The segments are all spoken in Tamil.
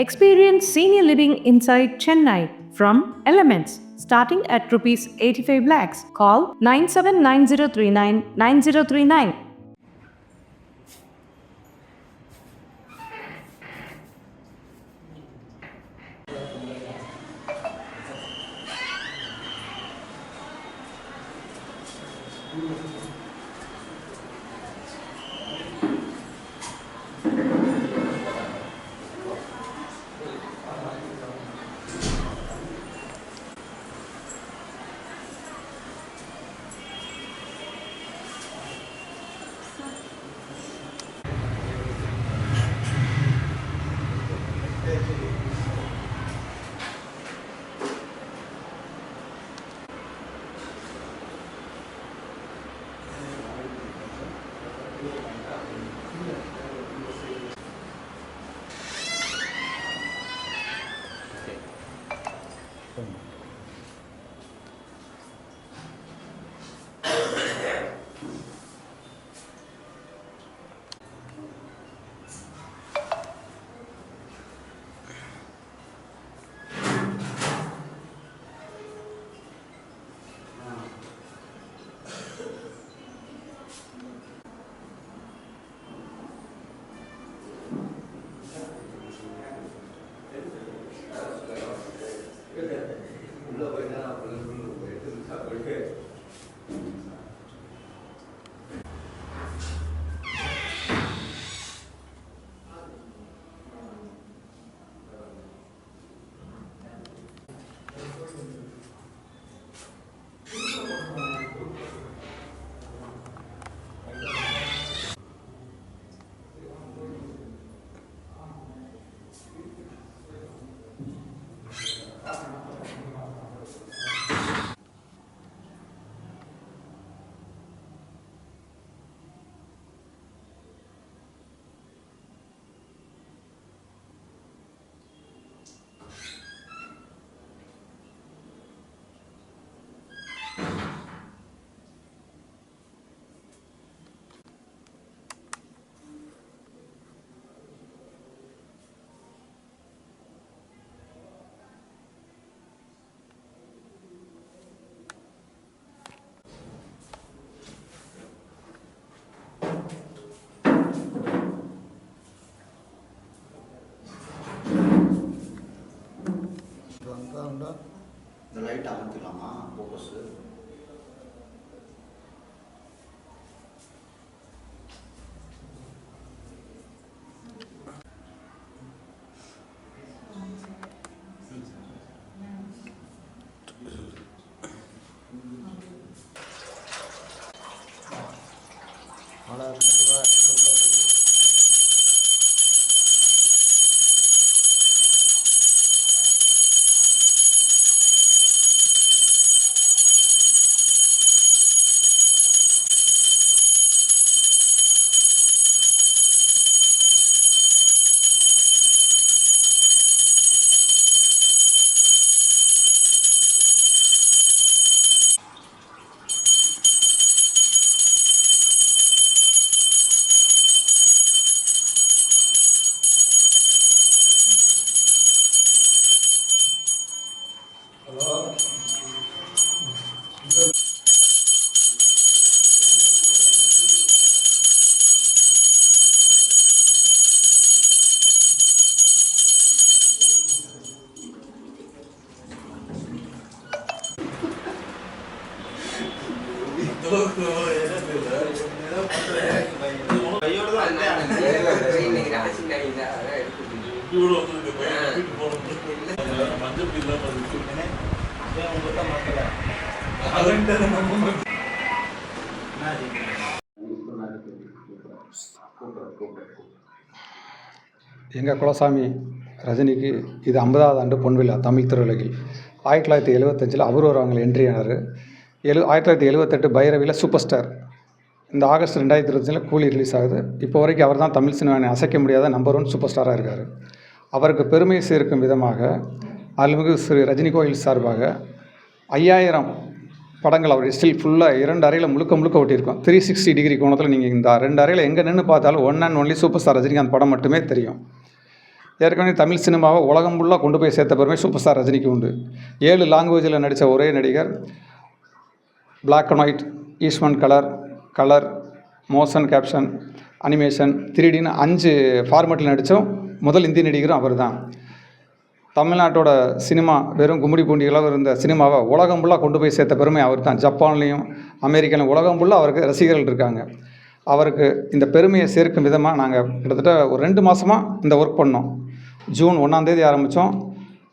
Experience senior living inside Chennai from Elements starting at rupees 85 lakhs. Call 9790399039. இந்த லைட் அமர்த்திக்கலாமா ஃபோக்கஸ் எங்கள் குலசாமி ரஜினிக்கு இது 50வது ஆண்டு பொன்விழா தமிழ் திரையுலகில் 1975 அபூர்வ ராகங்கள் என்ட்ரி ஆனார். 1978 பைரவியில் சூப்பர் ஸ்டார். இந்த ஆகஸ்ட் 2025 கூலி ரிலீஸ் ஆகுது. இப்போ வரைக்கும் அவர் தான் தமிழ் சினிமாவை அசைக்க முடியாத நம்பர் 1 சூப்பர் ஸ்டாராக இருக்கார். அவருக்கு பெருமை சேர்க்கும் விதமாக அருள்மிகு ஸ்ரீ ரஜினி கோயில் சார்பாக 5000 படங்கள் அவர் ஸ்டில் ஃபுல்லாக 2 அறையில் முழுக்க ஒட்டியிருக்கோம். 360 டிகிரி கோணத்தில் நீங்கள் இந்த 2 அறையில் எங்கே நின்று பார்த்தாலும் one and only super star Rajinikanth படம் மட்டுமே தெரியும். ஏற்கனவே தமிழ் சினிமாவை உலகம் ஃபுல்லாக கொண்டு போய் சேர்த்த பெருமை சூப்பர் ஸ்டார் ரஜினிக்கு உண்டு. 7 லாங்குவேஜில் நடித்த ஒரே நடிகர். Black and white, Eastman colour, motion capture, animation, 3Dன்னு 5 ஃபார்மேட்டில் நடித்தோம் முதல் இந்திய நடிகரும் அவர் தான். தமிழ்நாட்டோட சினிமா வெறும் கும்மிடி பூண்டிகளாக இருந்த சினிமாவை உலகம் ஃபுல்லாக கொண்டு போய் சேர்த்த பெருமை அவர் தான். ஜப்பான்லேயும் அமெரிக்காலையும் உலகம் ஃபுல்லாக அவருக்கு ரசிகர்கள் இருக்காங்க. அவருக்கு இந்த பெருமையை சேர்க்கும் விதமாக நாங்கள் கிட்டத்தட்ட ஒரு 2 மாதமாக இந்த ஒர்க் பண்ணோம். ஜூன் 1 ஆரம்பித்தோம்.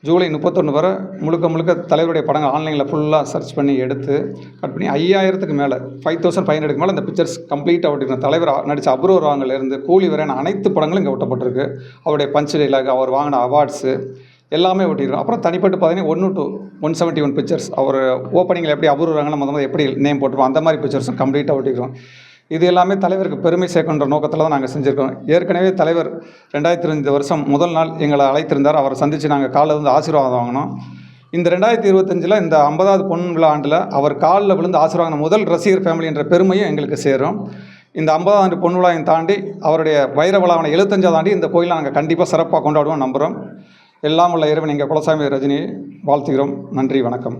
ஜூலை 31 வரை முழுக்க தலைவருடைய படங்கள் ஆன்லைனில் ஃபுல்லாக சர்ச் பண்ணி எடுத்து கட் பண்ணி 5000க்கு மேலே 5500 மேலே இந்த பிக்சர்ஸ் கம்ப்ளீட்டாக ஒட்டிருக்கோம். தலைவர் நடித்த அபூர்வ ராகங்கள்லேருந்து கூலி வரையான அனைத்து படங்களும் இங்கே ஒட்டப்பட்டிருக்கு. அவருடைய பஞ்ச் டைலாக், அவர் வாங்கின அவார்ட்ஸு எல்லாமே ஒட்டியிருக்கோம். அப்புறம் தனிப்பட்டு பார்த்தீங்கன்னா 1 to 171 பிக்சர்ஸ் அவர் ஓப்பனிங்கில் எப்படி அபூர்வ ராகங்கள் முதல்ல எப்படி நேம் போட்டுருவோம் அந்த மாதிரி பிக்சர்ஸும் கம்ப்ளீட்டாக ஒட்டிக்கிறோம். இது எல்லாமே தலைவருக்கு பெருமை சேர்க்கின்ற நோக்கத்தில் தான் நாங்கள் செஞ்சுருக்கோம். ஏற்கனவே தலைவர் 2025 வருஷம் முதல் நாள் எங்களை அழைத்திருந்தார். அவரை சந்தித்து நாங்கள் காலில் வந்து ஆசீர்வாதம் வாங்கினோம். இந்த 2025 இந்த 50வது பொன் விழா ஆண்டில் அவர் காலில் விழுந்து ஆசீர்வாதம் முதல் ரசிகர் ஃபேமிலி என்ற பெருமையும் எங்களுக்கு சேரும். இந்த 50வது ஆண்டு பொன் விழாவையும் தாண்டி அவருடைய வைர விழாவான 75வது ஆண்டு இந்த கோயிலை நாங்கள் கண்டிப்பாக சிறப்பாக கொண்டாடுவோம் நம்புகிறோம். எல்லாம் உள்ள இறைவன் எங்கள் குலசாமி ரஜினியை வாழ்த்துகிறோம். நன்றி, வணக்கம்.